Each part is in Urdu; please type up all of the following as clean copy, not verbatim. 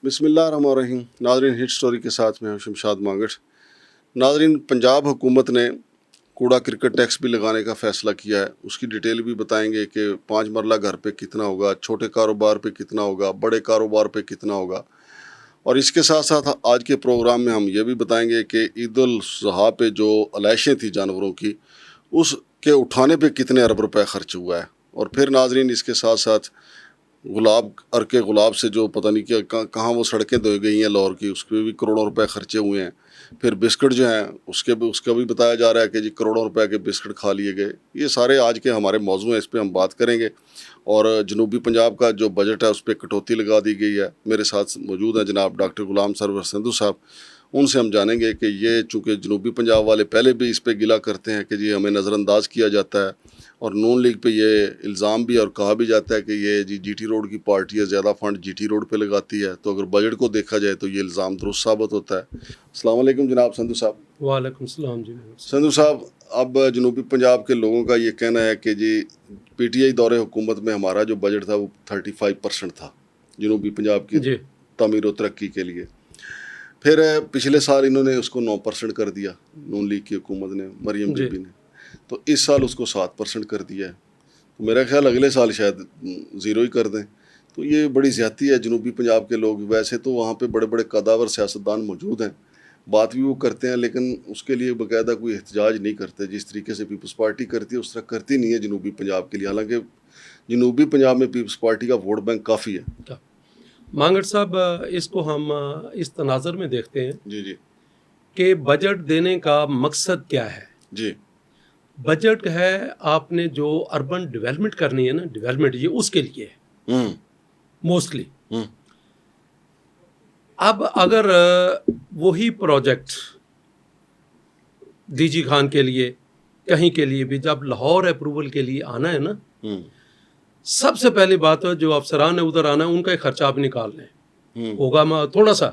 بسم اللہ الرحمن الرحیم. ناظرین، ہٹ سٹوری کے ساتھ میں ہوں شمشاد مانگٹ. ناظرین، پنجاب حکومت نے کوڑا کرکٹ ٹیکس بھی لگانے کا فیصلہ کیا ہے. اس کی ڈیٹیل بھی بتائیں گے کہ 5 مرلہ گھر پہ کتنا ہوگا، چھوٹے کاروبار پہ کتنا ہوگا، بڑے کاروبار پہ کتنا ہوگا. اور اس کے ساتھ ساتھ آج کے پروگرام میں ہم یہ بھی بتائیں گے کہ عید الاضحیٰ پہ جو علائشیں تھیں جانوروں کی، اس کے اٹھانے پہ کتنے ارب روپے خرچ ہوا ہے. اور پھر ناظرین، اس کے ساتھ ساتھ گلاب، ارکے گلاب سے جو پتہ نہیں کیا کہاں وہ سڑکیں دھوئی گئی ہیں لاہور کی، اس پہ بھی کروڑوں روپے خرچے ہوئے ہیں. پھر بسکٹ جو ہیں اس کا بھی بتایا جا رہا ہے کہ جی کروڑوں روپے کے بسکٹ کھا لیے گئے. یہ سارے آج کے ہمارے موضوع ہیں، اس پہ ہم بات کریں گے. اور جنوبی پنجاب کا جو بجٹ ہے اس پہ کٹوتی لگا دی گئی ہے. میرے ساتھ موجود ہیں جناب ڈاکٹر غلام سرور سندھو صاحب. ان سے ہم جانیں گے کہ یہ چونکہ جنوبی پنجاب والے پہلے بھی اس پہ گلا کرتے ہیں کہ جی ہمیں نظر انداز کیا جاتا ہے، اور نون لیگ پہ یہ الزام بھی اور کہا بھی جاتا ہے کہ یہ جی ٹی روڈ کی پارٹی ہے، زیادہ فنڈ جی ٹی روڈ پہ لگاتی ہے. تو اگر بجٹ کو دیکھا جائے تو یہ الزام درست ثابت ہوتا ہے. السلام علیکم جناب سندھو صاحب. وعلیکم السلام جی. سندھو صاحب، اب جنوبی پنجاب کے لوگوں کا یہ کہنا ہے کہ جی پی ٹی آئی دور حکومت میں ہمارا جو بجٹ تھا وہ 35% تھا جنوبی پنجاب کی تعمیر و ترقی کے لیے. پھر پچھلے سال انہوں نے اس کو 9% کر دیا، نون لیگ کی حکومت نے، مریم بی بی نے. تو اس سال اس کو 7% کر دیا ہے. تو میرا خیال اگلے سال شاید 0 ہی کر دیں. تو یہ بڑی زیادتی ہے. جنوبی پنجاب کے لوگ ویسے تو وہاں پہ بڑے بڑے قداور سیاستدان موجود ہیں، بات بھی وہ کرتے ہیں، لیکن اس کے لیے باقاعدہ کوئی احتجاج نہیں کرتے. جس طریقے سے پیپلز پارٹی کرتی ہے اس طرح کرتی نہیں ہے جنوبی پنجاب کے لیے، حالانکہ جنوبی پنجاب میں پیپلز پارٹی کا ووٹ بینک کافی ہے. مانگٹ صاحب، اس کو ہم اس تناظر میں دیکھتے ہیں جی کہ بجٹ دینے کا مقصد کیا ہے. جی بجٹ ہے آپ نے جو اربن ڈیولپمنٹ کرنی ہے نا، ڈیولپمنٹ یہ اس کے لیے ہے موسٹلی. اب اگر وہی پروجیکٹ ڈی جی خان کے لیے کہیں کے لیے بھی جب لاہور اپروول کے لیے آنا ہے نا، سب سے پہلی بات ہے جو افسران نے ادھر آنا ہے ان کا ایک خرچہ آپ نکال لیں. ہوگا تھوڑا سا،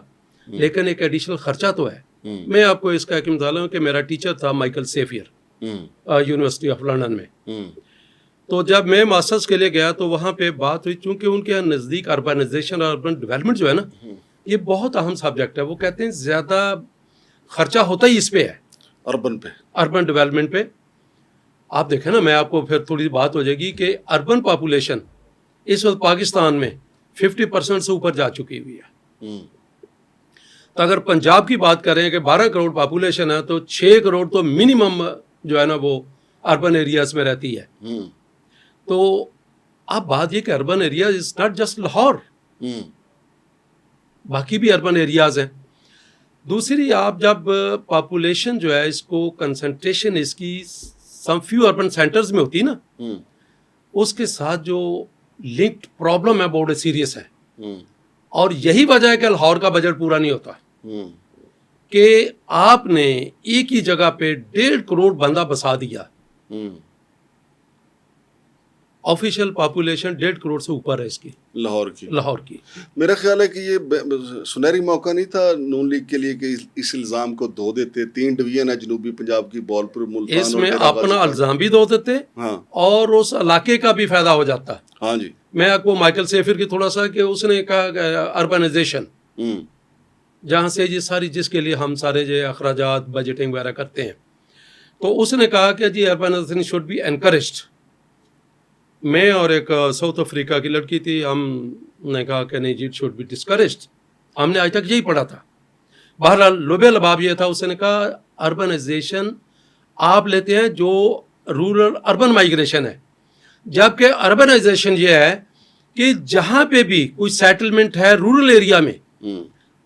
لیکن ایک ایڈیشنل خرچہ تو ہے. میں آپ کو اس کا ایک مثال ہوں کہ میرا ٹیچر تھا مائیکل سیفیر یونیورسٹی آف لنڈن میں. تو جب میں ماسٹرز کے لیے گیا تو وہاں پہ بات ہوئی، چونکہ ان کے نزدیک اربنائزیشن اور اربن ڈیولپمنٹ جو ہے نا، یہ بہت اہم سبجیکٹ ہے. وہ کہتے ہیں زیادہ خرچہ ہوتا ہی اس پہ ہے، اربن ڈیولپمنٹ پہ. آپ دیکھیں نا، میں آپ کو پھر تھوڑی بات ہو جائے گی کہ اربن پاپولیشن اس وقت پاکستان میں 50% سے اوپر جا چکی ہوئی ہے. تو اگر پنجاب کی بات کریں کہ 12 کروڑ پاپولیشن ہے تو 6 کروڑ تو منیمم جو ہے نا وہ اربن ایریاز میں رہتی ہے. تو اب بات یہ کہ urban areas is not just Lahore, باقی بھی اربن ایریاز ہیں. دوسری، آپ جب پاپولیشن جو ہے اس کو کنسنٹریشن اس کی سم فیو اربن سینٹرز میں ہوتی ہے نا، اس کے ساتھ جو لنکڈ پرابلم ہے بہت سیریس ہے. اور یہی وجہ ہے کہ لاہور کا بجٹ پورا نہیں ہوتا، کہ آپ نے ایک ہی جگہ پہ 1.5 کروڑ بندہ بسا دیا. آفیشیل پاپولیشن 1.5 کروڑ سے اوپر ہے اس کی، لاہور کی. میرا خیال ہے کہ یہ سنہری موقع نہیں تھا نون لیگ کے لیے کہ اس الزام کو دھو دیتے. 3 ڈویژن ہے جنوبی پنجاب کی، بولپور، ملتان. اس میں اپنا الزام بھی دھو دیتے اور اس علاقے کا بھی فائدہ ہو جاتا. ہاں جی. میں آپ کو مائیکل سیفر کی تھوڑا سا کہ اس نے کہا اربنائزیشن، جہاں سے یہ ساری جس کے لیے ہم سارے جو اخراجات بجٹنگ وغیرہ کرتے ہیں، تو اس نے کہا کہ جی اربنائزیشن شوڈ بی انکریجڈ. میں اور ایک ساؤتھ افریقہ کی لڑکی تھی، ہم نے کہا کہ نہیں جی اٹ شوڈ بی ڈسکریجڈ. ہم نے آج تک یہی پڑھا تھا. بہرحال لبے لباب یہ تھا، اس نے کہا اربنائزیشن آپ لیتے ہیں جو رورل اربن مائیگریشن ہے، جبکہ اربنائزیشن یہ ہے کہ جہاں پہ بھی کوئی سیٹلمنٹ ہے رورل ایریا میں،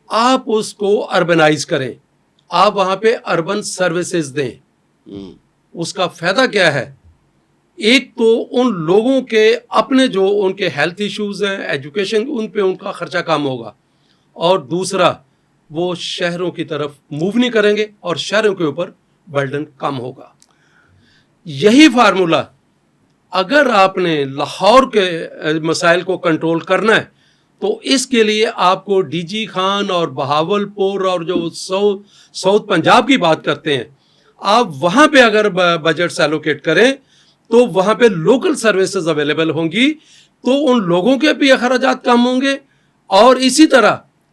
آپ اس کو اربنائز کریں، آپ وہاں پہ اربن سروسز دیں. اس کا فائدہ کیا ہے؟ ایک تو ان لوگوں کے اپنے جو ان کے ہیلتھ ایشوز ہیں، ایجوکیشن، ان پہ ان کا خرچہ کم ہوگا، اور دوسرا وہ شہروں کی طرف موو نہیں کریں گے اور شہروں کے اوپر برڈن کم ہوگا. یہی فارمولا اگر آپ نے لاہور کے مسائل کو کنٹرول کرنا ہے تو اس کے لیے آپ کو ڈی جی خان اور بہاول پور اور جو ساؤتھ پنجاب کی بات کرتے ہیں، آپ وہاں پہ اگر بجٹ ایلوکیٹ کریں تو وہاں پہ لوکل سروسز اویلیبل ہوں گی، تو ان لوگوں کے بھی اخراجات کم ہوں گے. اور اسی طرح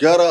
11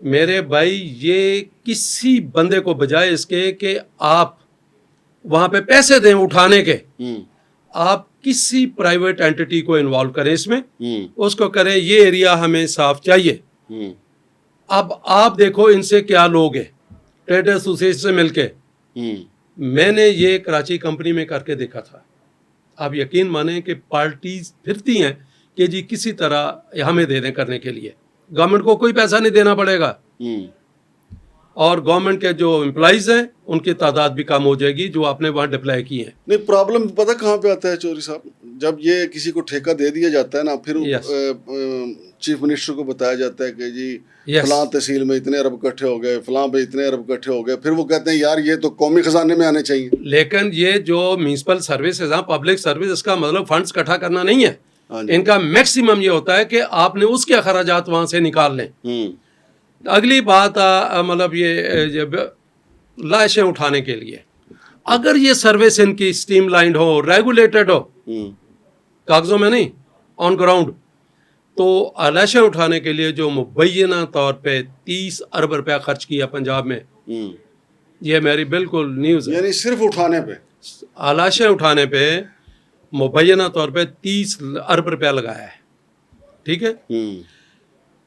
میرے بھائی یہ کسی بندے کو بجائے اس کے کہ آپ وہاں پہ پیسے دیں اٹھانے کے، آپ کسی پرائیویٹ اینٹی کو انوالو کریں اس میں، اس کو کریں یہ ایریا ہمیں صاف چاہیے. اب آپ دیکھو ان سے کیا لوگ ہیں، ٹریڈ ایسوسیشن سے مل کے. میں نے یہ کراچی کمپنی میں کر کے دیکھا تھا. آپ یقین مانیں کہ پارٹیز پھرتی ہیں کہ جی کسی طرح ہمیں دے دیں کرنے کے لیے، گورنمنٹ کو کوئی پیسہ نہیں دینا پڑے گا، اور گورنمنٹ کے جو امپلائیز ہیں ان کی تعداد بھی کم ہو جائے گی جو آپ نے وہاں ڈپلائی کی ہیں. نہیں، پرابلم پتہ کہاں پہ آتا ہے چوری صاحب؟ جب یہ کسی کو ٹھیکہ دے دیا جاتا ہے نا، پھر چیف منسٹر کو بتایا جاتا ہے کہ جی فلاں تحصیل میں اتنے ارب اکٹھے ہو گئے، فلاں پہ اتنے ارب اکٹھے ہو گئے، پھر وہ کہتے ہیں یار یہ تو قومی خزانے میں آنے چاہیے. لیکن یہ جو میونسپل سروسز ہیں، پبلک سروس، اس کا مطلب فنڈز اکٹھا کرنا نہیں ہے. ان کا میکسیمم یہ ہوتا ہے کہ آپ نے اس کے اخراجات وہاں سے نکال لیں. اگلی بات مطلب یہ جب لاشیں اٹھانے کے لیے اگر یہ سروس ان کی اسٹریم لائنڈ ہو، ریگولیٹڈ ہو، کاغذوں میں نہیں، آن گراؤنڈ، تو لاشیں اٹھانے کے لیے جو مبینہ طور پہ 30 ارب روپیہ خرچ کیا پنجاب میں، یہ میری بالکل نیوز ہے، یعنی صرف اٹھانے پہ، لاشیں اٹھانے پہ مبینہ طور پہ 30 ارب روپیہ لگایا ہے. ٹھیک ہے.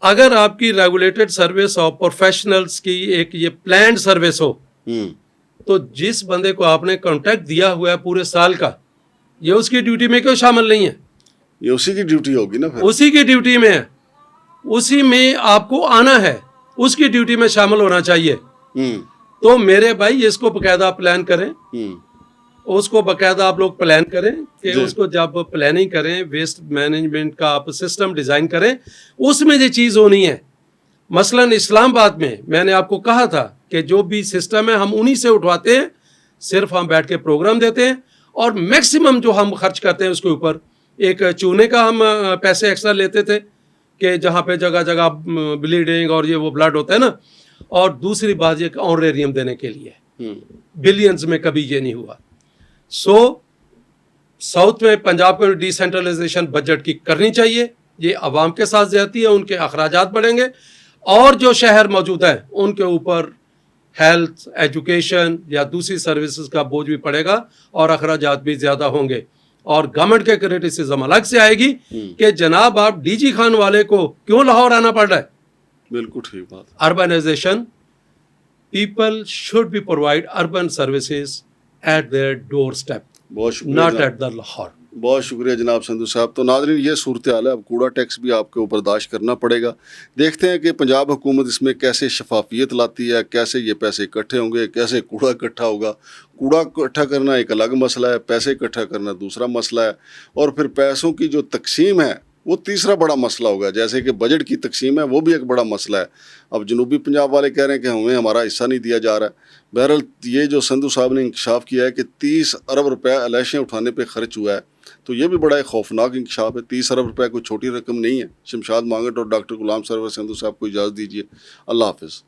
اگر آپ کی ریگولیٹڈ سروس اور پروفیشنلز کی ایک یہ پلانڈ سروس ہو، تو جس بندے کو آپ نے کانٹریکٹ دیا ہوا ہے پورے سال کا، یہ اس کی ڈیوٹی میں کیوں شامل نہیں ہے؟ یہ اسی کی ڈیوٹی ہوگی نا، پھر اسی کی ڈیوٹی میں ہے، اسی میں آپ کو آنا ہے، اس کی ڈیوٹی میں شامل ہونا چاہیے. تو میرے بھائی اس کو باقاعدہ پلان کریں، اس کو باقاعدہ آپ لوگ پلان کریں کہ اس کو جب پلاننگ کریں، ویسٹ مینجمنٹ کا آپ سسٹم ڈیزائن کریں، اس میں یہ چیز ہونی ہے. مثلا اسلام آباد میں نے آپ کو کہا تھا کہ جو بھی سسٹم ہے ہم انہی سے اٹھواتے ہیں، صرف ہم بیٹھ کے پروگرام دیتے ہیں، اور میکسیمم جو ہم خرچ کرتے ہیں اس کے اوپر ایک چونے کا ہم پیسے ایکسٹرا لیتے تھے کہ جہاں پہ جگہ جگہ بلیڈنگ اور یہ وہ بلڈ ہوتا ہے نا، اور دوسری بات یہ آنریریم دینے کے لیے بلینز میں کبھی یہ نہیں ہوا. ساؤتھ میں پنجاب کو ڈیسینٹرلائزیشن بجٹ کی کرنی چاہیے. یہ عوام کے ساتھ زیادتی ہے، ان کے اخراجات بڑھیں گے، اور جو شہر موجود ہیں ان کے اوپر ہیلتھ، ایجوکیشن یا دوسری سروسز کا بوجھ بھی پڑے گا اور اخراجات بھی زیادہ ہوں گے. اور گورنمنٹ کے کریٹیسزم الگ سے آئے گی کہ جناب آپ ڈی جی خان والے کو کیوں لاہور آنا پڑ رہا ہے. بالکل ٹھیک بات. Urbanisation, people should be provided urban services at their doorstep, بہت شکریہ ناٹ ایٹ دا لاہور. بہت شکریہ جناب سندھو صاحب. تو ناظرین یہ صورتحال ہے، اب کوڑا ٹیکس بھی آپ کو برداشت کرنا پڑے گا. دیکھتے ہیں کہ پنجاب حکومت اس میں کیسے شفافیت لاتی ہے، کیسے یہ پیسے اکٹھے ہوں گے، کیسے کوڑا اکٹھا ہوگا. کوڑا اکٹھا کرنا ایک الگ مسئلہ ہے، پیسے اکٹھا کرنا دوسرا مسئلہ ہے، اور پھر پیسوں کی جو تقسیم ہے وہ تیسرا بڑا مسئلہ ہوگا. جیسے کہ بجٹ کی تقسیم ہے وہ بھی ایک بڑا مسئلہ ہے. اب جنوبی پنجاب والے کہہ رہے ہیں کہ ہمیں ہمارا حصہ نہیں دیا جا رہا ہے. بہرحال یہ جو سندھو صاحب نے انکشاف کیا ہے کہ 30 ارب روپے الیشیں اٹھانے پہ خرچ ہوا ہے، تو یہ بھی بڑا ایک خوفناک انکشاف ہے. 30 ارب روپے کوئی چھوٹی رقم نہیں ہے. شمشاد مانگٹ اور ڈاکٹر غلام سرور سندھو صاحب کو اجازت دیجیے. اللہ حافظ.